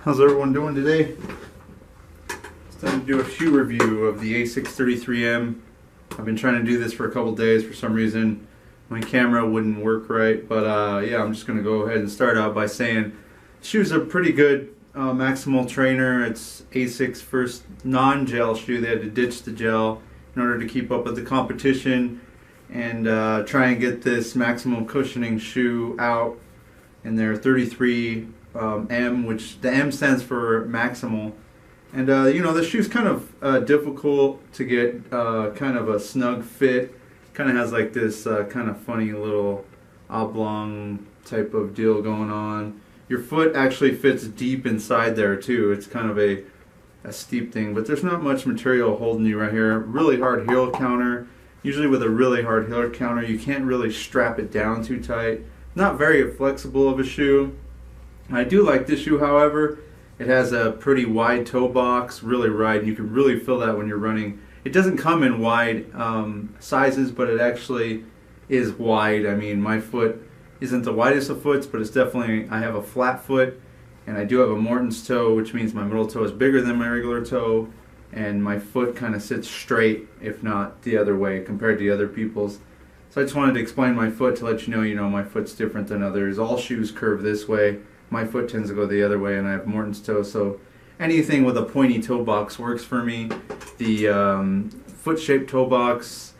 How's everyone doing today? It's time to do a shoe review of the Asics 33M. I've been trying to do this for a couple days. For some reason my camera wouldn't work right, but yeah, I'm just going to go ahead and start out by saying the shoe's a pretty good maximal trainer. It's Asics' first non-gel shoe. They had to ditch the gel in order to keep up with the competition and try and get this maximal cushioning shoe out in their 33M, which the M stands for maximal. And you know, the shoe's kind of difficult to get kind of a snug fit. Kind of has like this kind of funny little oblong type of deal going on. Your foot actually fits deep inside there too. It's kind of a steep thing, but there's not much material holding you right here. Really hard heel counter. Usually with a really hard heel counter, you can't really strap it down too tight. Not very flexible of a shoe. I do like this shoe, however. It has a pretty wide toe box, really wide, and you can really feel that when you're running. It doesn't come in wide sizes, but it actually is wide. I mean, my foot isn't the widest of foots, but it's definitely, I have a flat foot, and I do have a Morton's toe, which means my middle toe is bigger than my regular toe, and my foot kind of sits straight, if not the other way, compared to other people's. So I just wanted to explain my foot to let you know, my foot's different than others. All shoes curve this way. My foot tends to go the other way, and I have Morton's toe, so anything with a pointy toe box works for me. The foot-shaped toe box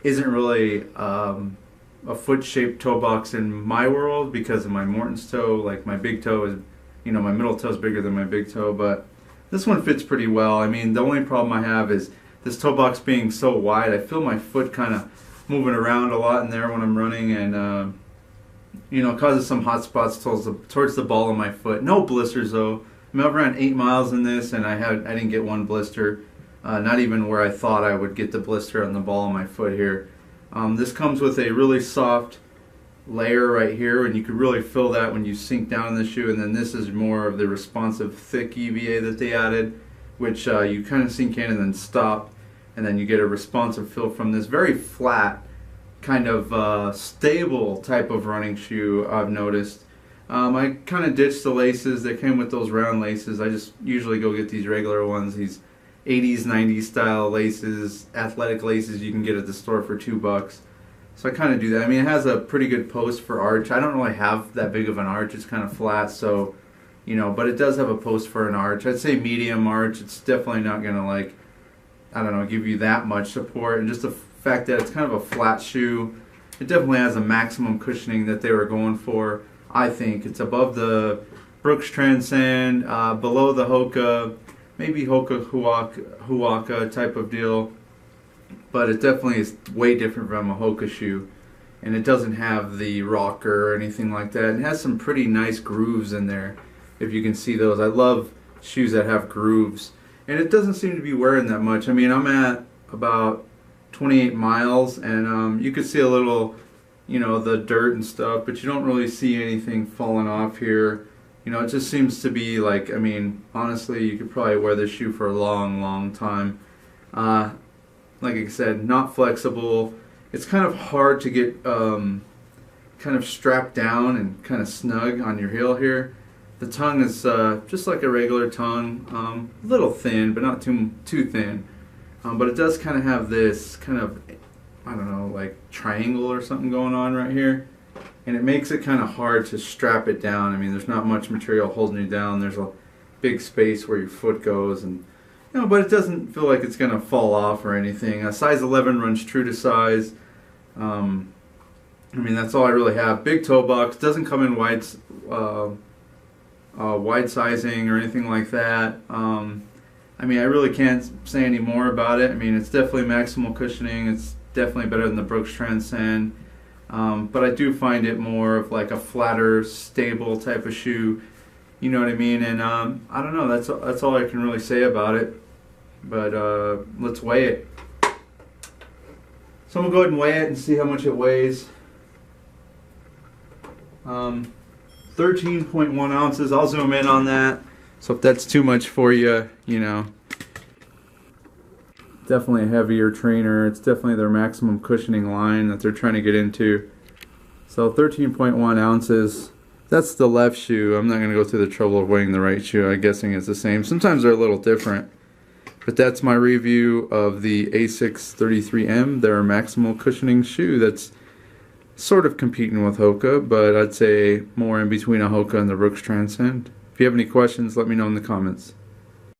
isn't really a foot-shaped toe box in my world because of my Morton's toe. Like my big toe is, my middle toe is bigger than my big toe, but this one fits pretty well. I mean, the only problem I have is this toe box being so wide. I feel my foot kind of moving around a lot in there when I'm running, and causes some hot spots towards the ball of my foot. No blisters though. I mean, I've ran 8 miles in this, and I didn't get one blister. Not even where I thought I would get the blister on the ball of my foot here. This comes with a really soft layer right here, and you can really feel that when you sink down in the shoe. And then this is more of the responsive thick EVA that they added, which you kind of sink in and then stop, and then you get a responsive feel from this very flat, kind of stable type of running shoe, I've noticed. I kind of ditched the laces. They came with those round laces. I just usually go get these regular ones, these 80s, 90s style laces, athletic laces you can get at the store for $2. So I kind of do that. I mean, it has a pretty good post for arch. I don't really have that big of an arch. It's kind of flat, so, but it does have a post for an arch. I'd say medium arch. It's definitely not going to, give you that much support. And just the fact that it's kind of a flat shoe, it definitely has a maximum cushioning that they were going for. I think it's above the Brooks Transcend, below the Hoka, maybe Hoka Huaka type of deal, but it definitely is way different from a Hoka shoe, and it doesn't have the rocker or anything like that. It has some pretty nice grooves in there, if you can see those. I love shoes that have grooves, and it doesn't seem to be wearing that much. I mean, I'm at about 28 miles, and you could see a little, the dirt and stuff, but you don't really see anything falling off here. It just seems to be like, I mean, honestly, you could probably wear this shoe for a long, long time. Like I said, not flexible. It's kind of hard to get kind of strapped down and kind of snug on your heel here. The tongue is just like a regular tongue, a little thin, but not too thin. But it does kind of have this kind of, I don't know, like triangle or something going on right here. And it makes it kind of hard to strap it down. I mean, there's not much material holding you down. There's a big space where your foot goes, and but it doesn't feel like it's going to fall off or anything. A size 11 runs true to size. I mean, that's all I really have. Big toe box. Doesn't come in wide sizing or anything like that. I mean, I really can't say any more about it. I mean, it's definitely maximal cushioning. It's definitely better than the Brooks Transcend. But I do find it more of like a flatter, stable type of shoe. You know what I mean? And I don't know. That's all I can really say about it. But let's weigh it. So I'm gonna go ahead and weigh it and see how much it weighs. 13.1 ounces. I'll zoom in on that. So if that's too much for you, definitely a heavier trainer. It's definitely their maximum cushioning line that they're trying to get into. So 13.1 ounces. That's the left shoe. I'm not going to go through the trouble of weighing the right shoe. I'm guessing it's the same. Sometimes they're a little different. But that's my review of the Asics 33M. They're a maximal cushioning shoe that's sort of competing with Hoka, but I'd say more in between a Hoka and the Brooks Transcend. If you have any questions, let me know in the comments.